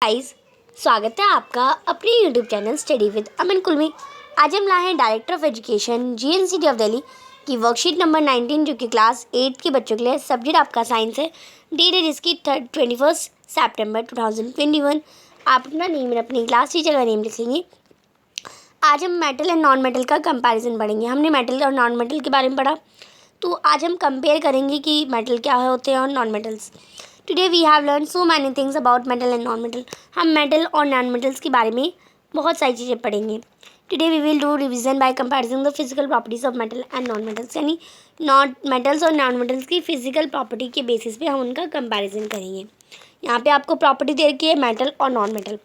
Guys, स्वागत है आपका अपने यूट्यूब चैनल स्टडी विद अमन कुल में। आज हम लाए हैं director of education GNCT of Delhi की वर्कशीट नंबर 19 जो कि क्लास 8 के बच्चों के लिए। सब्जेक्ट आपका साइंस है। डेट है जिसकी 21 सितंबर 2021। आप अपना नेम और अपनी क्लास टीचर का नेम लिखेंगे। आज हम मेटल एंड नॉन मेटल का कंपैरिजन पढ़ेंगे। हमने मेटल और नॉन मेटल के बारे में पढ़ा, तो आज हम कंपेयर करेंगे कि मेटल क्या होते हैं और non metals. Today we have learn so many things about metal and non metal. हम मेटल और नॉन मेटल्स के बारे में बहुत सारी चीज़ें पढ़ेंगे। Today we will do revision by comparison the physical properties of metal and non metals, यानी नॉन मेटल्स और नॉन मेटल्स की फिजिकल प्रॉपर्टी के बेसिस पे हम उनका कंपैरिजन करेंगे। यहाँ पे आपको प्रॉपर्टी दे रखी है मेटल और नॉन मेटल।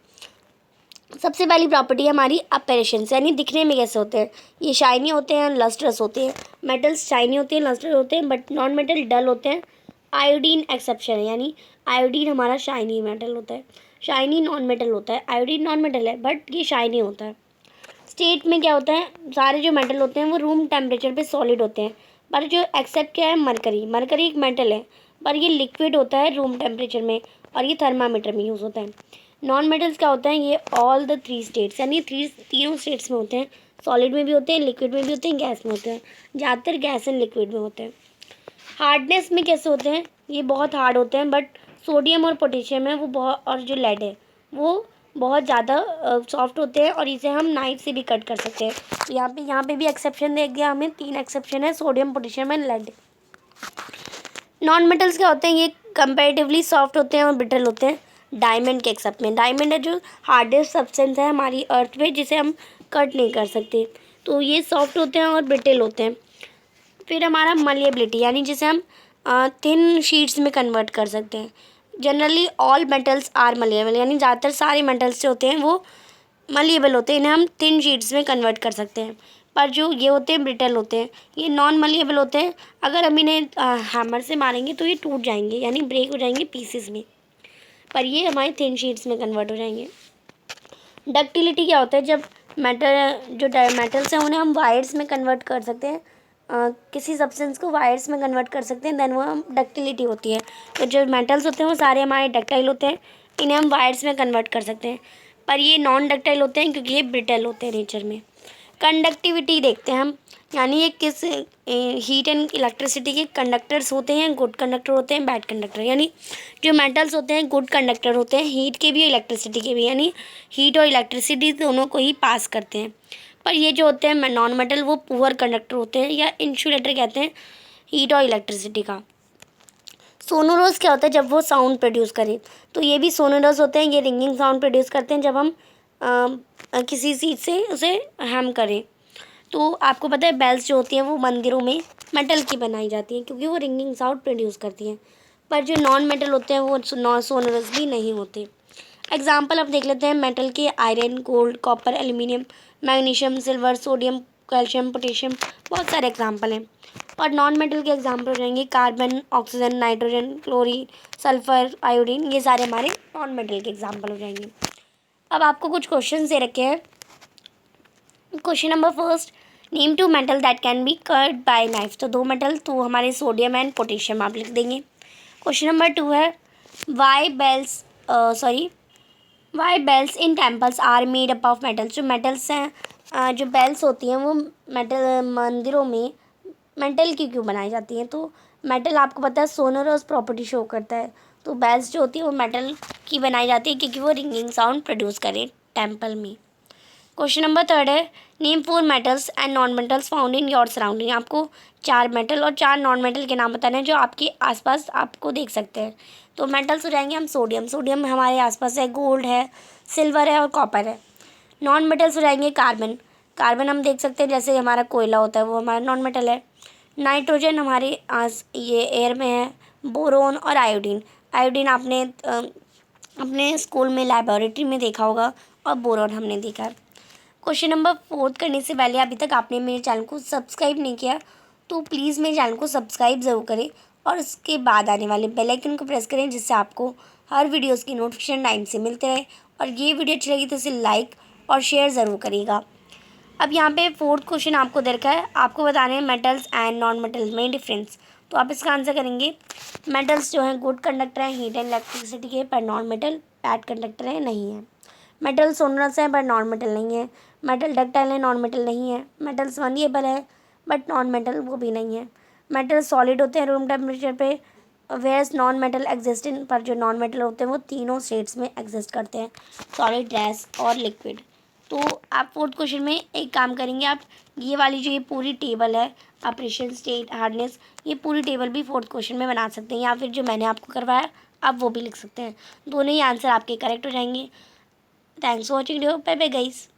सबसे पहली प्रॉपर्टी है हमारी अपरेशंस, यानी दिखने में कैसे होते हैं। ये शाइनी होते हैं, लस्ट्रस होते हैं। मेटल्स शाइनी होते हैं, लस्ट्रस होते हैं, बट नॉन मेटल डल होते हैं। आयोडीन एक्सेप्शन है, यानी आयोडीन हमारा शाइनी मेटल होता है, शाइनी नॉन मेटल होता है। आयोडीन नॉन मेटल है बट ये शाइनी होता है। स्टेट में क्या होता है, सारे जो मेटल होते हैं वो रूम टेम्परेचर पे सॉलिड होते हैं, पर जो एक्सेप्ट क्या है मरकरी। मरकरी एक मेटल है पर ये लिक्विड होता है रूम टेम्परेचर में, और ये थर्मामीटर में यूज़ होता है। नॉन मेटल्स क्या होता है, ये ऑल द 3 स्टेट्स, यानी तीनों स्टेट्स में होते हैं। सॉलिड में भी होते हैं, लिक्विड में भी होते हैं, गैस में होते हैं। ज़्यादातर गैस एंड लिक्विड में होते हैं। हार्डनेस में कैसे होते हैं, ये बहुत हार्ड होते हैं, बट सोडियम और पोटेशियम है वो बहुत, और जो लेड है वो बहुत ज़्यादा सॉफ्ट होते हैं, और इसे हम नाइफ से भी कट कर सकते हैं। तो यहाँ पे भी एक्सेप्शन दे दिया हमें। 3 एक्सेप्शन है, sodium, potassium and lead. Non metals क्या होते हैं, ये कंपैरेटिवली सॉफ्ट होते हैं और ब्रिटल होते हैं। डायमंड के एक्सेप्ट में, डायमंड है जो हार्डेस्ट सब्सटेंस है हमारी अर्थ पे, जिसे हम कट नहीं कर सकते, तो ये सॉफ्ट होते हैं और ब्रिटल होते हैं। फिर हमारा मलिएबिलिटी, यानी जिसे हम थिन शीट्स में कन्वर्ट कर सकते हैं। जनरली ऑल मेटल्स आर मलिएबल, यानी ज़्यादातर सारे मेटल्स जो होते हैं वो मलिएबल होते हैं, इन्हें हम थिन शीट्स में कन्वर्ट कर सकते हैं। पर जो ये होते हैं ब्रिटल होते हैं, ये नॉन मलिएबल होते हैं। अगर हम इन्हें हैमर से मारेंगे तो ये टूट जाएंगे, यानी ब्रेक हो जाएंगे पीसेस में, पर ये हमारे थिन शीट्स में कन्वर्ट हो जाएंगे। डक्टिलिटी क्या होता है, जब मेटल्स हैं उन्हें हम वायर्स में कन्वर्ट कर सकते हैं। किसी सब्सटेंस को वायर्स में कन्वर्ट कर सकते हैं, देन वो हम डक्टिलिटी होती है। तो जो मेटल्स होते हैं वो सारे हमारे डक्टाइल होते हैं, इन्हें हम वायर्स में कन्वर्ट कर सकते हैं, पर ये नॉन डक्टाइल होते हैं क्योंकि ये ब्रिटल होते हैं नेचर में। कंडक्टिविटी देखते हैं हम, यानी ये किस हीट एंड इलेक्ट्रिसिटी के कंडक्टर्स होते हैं। गुड कंडक्टर होते हैं, बैड कंडक्टर, यानी जो मेटल्स होते हैं गुड कंडक्टर होते हैं, हीट के भी इलेक्ट्रिसिटी के भी, यानी हीट और इलेक्ट्रिसिटी दोनों को ही पास करते हैं। पर ये जो होते हैं नॉन मेटल वो पुअर कंडक्टर होते हैं, या इंसुलेटर कहते हैं हीट और इलेक्ट्रिसिटी का। सोनोरस क्या होता है, जब वो साउंड प्रोड्यूस करें, तो ये भी सोनोरस होते हैं। ये रिंगिंग साउंड प्रोड्यूस करते हैं जब हम किसी चीज़ से उसे हैम करें। तो आपको पता है बेल्स जो होती हैं वो मंदिरों में मेटल की बनाई जाती हैं क्योंकि वो रिंगिंग साउंड प्रोड्यूस करती हैं। पर जो नॉन मेटल होते हैं वो सोनोरस भी नहीं होते। एग्जाम्पल अब देख लेते हैं मेटल के। Iron, gold, copper, aluminium, magnesium, silver, sodium, calcium, potassium, बहुत सारे एग्जाम्पल हैं। और नॉन मेटल के एग्जाम्पल हो जाएंगे carbon, oxygen, nitrogen, chlorine, sulphur, iodine, ये सारे हमारे नॉन मेटल के एग्जाम्पल हो जाएंगे। अब आपको कुछ क्वेश्चन दे रखे हैं। Question number first, name 2 metal that can be cut by knife. तो 2 मेटल, तो हमारे सोडियम एंड पोटेशियम आप लिख देंगे। क्वेश्चन नंबर 2 है why bells in temples are made up of metals. जो मेटल्स हैं, जो बेल्स होती हैं वो मंदिरों में मेटल की क्यों बनाई जाती हैं। तो मेटल आपको पता है सोनोरस प्रॉपर्टी शो करता है, तो बेल्स जो होती है वो मेटल की बनाई जाती है क्योंकि वो रिंगिंग साउंड प्रोड्यूस करें टेम्पल में। क्वेश्चन नंबर 3 है name 4 metals and non metals found in your surrounding. आपको 4 मेटल और 4 नॉन मेटल के नाम बताने हैं जो आपके आसपास आपको देख सकते हैं। तो मेटल्स हो जाएंगे हम सोडियम, सोडियम हमारे आसपास है, गोल्ड है, सिल्वर है और कॉपर है। नॉन मेटल्स हो जाएंगे कार्बन, कार्बन हम देख सकते हैं जैसे हमारा कोयला होता है वो हमारा नॉन मेटल है। नाइट्रोजन हमारे ये एयर में है, बोरोन और आयोडीन, आयोडीन आपने अपने स्कूल में लेबोरेटरी में देखा होगा, और बोरोन हमने देखा है। क्वेश्चन नंबर 4 करने से पहले अभी तक आपने मेरे चैनल को सब्सक्राइब नहीं किया तो प्लीज़ मेरे चैनल को सब्सक्राइब ज़रूर करें, और उसके बाद आने वाले बेल आइकन को प्रेस करें जिससे आपको हर वीडियोस की नोटिफिकेशन टाइम से मिलते रहे। और ये वीडियो अच्छी लगी तो इसे लाइक और शेयर ज़रूर करिएगा। अब यहाँ पे 4th क्वेश्चन आपको दे रखा है, आपको बताने हैं मेटल्स एंड नॉन मेटल्स में डिफरेंस। तो आप इसका आंसर करेंगे मेटल्स जो हैं गुड कंडक्टर हैं हीट एंड इलेक्ट्रिसिटी के, पर नॉन मेटल बैड कंडक्टर है, नहीं है। मेटल सोनरस है बट नॉन मेटल नहीं है। मेटल डक्टाइल है, नॉन मेटल नहीं है। मेटल वनिएबल है बट नॉन मेटल वो भी नहीं है। मेटल सॉलिड होते हैं रूम टेम्परेचर पे, वेयर्स नॉन मेटल एग्जिस्टिंग, पर जो नॉन मेटल होते हैं वो तीनों स्टेट्स में एग्जिस्ट करते हैं, सॉलिड, गैस और लिक्विड। तो आप फोर्थ क्वेश्चन में एक काम करेंगे, आप ये वाली जो ये पूरी टेबल है ऑपरेशन, स्टेट, हार्डनेस, ये पूरी टेबल भी फोर्थ क्वेश्चन में बना सकते हैं, या फिर जो मैंने आपको करवाया आप वो भी लिख सकते हैं। दोनों ही आंसर आपके करेक्ट हो जाएंगे। Thanks for watching video. Bye bye guys.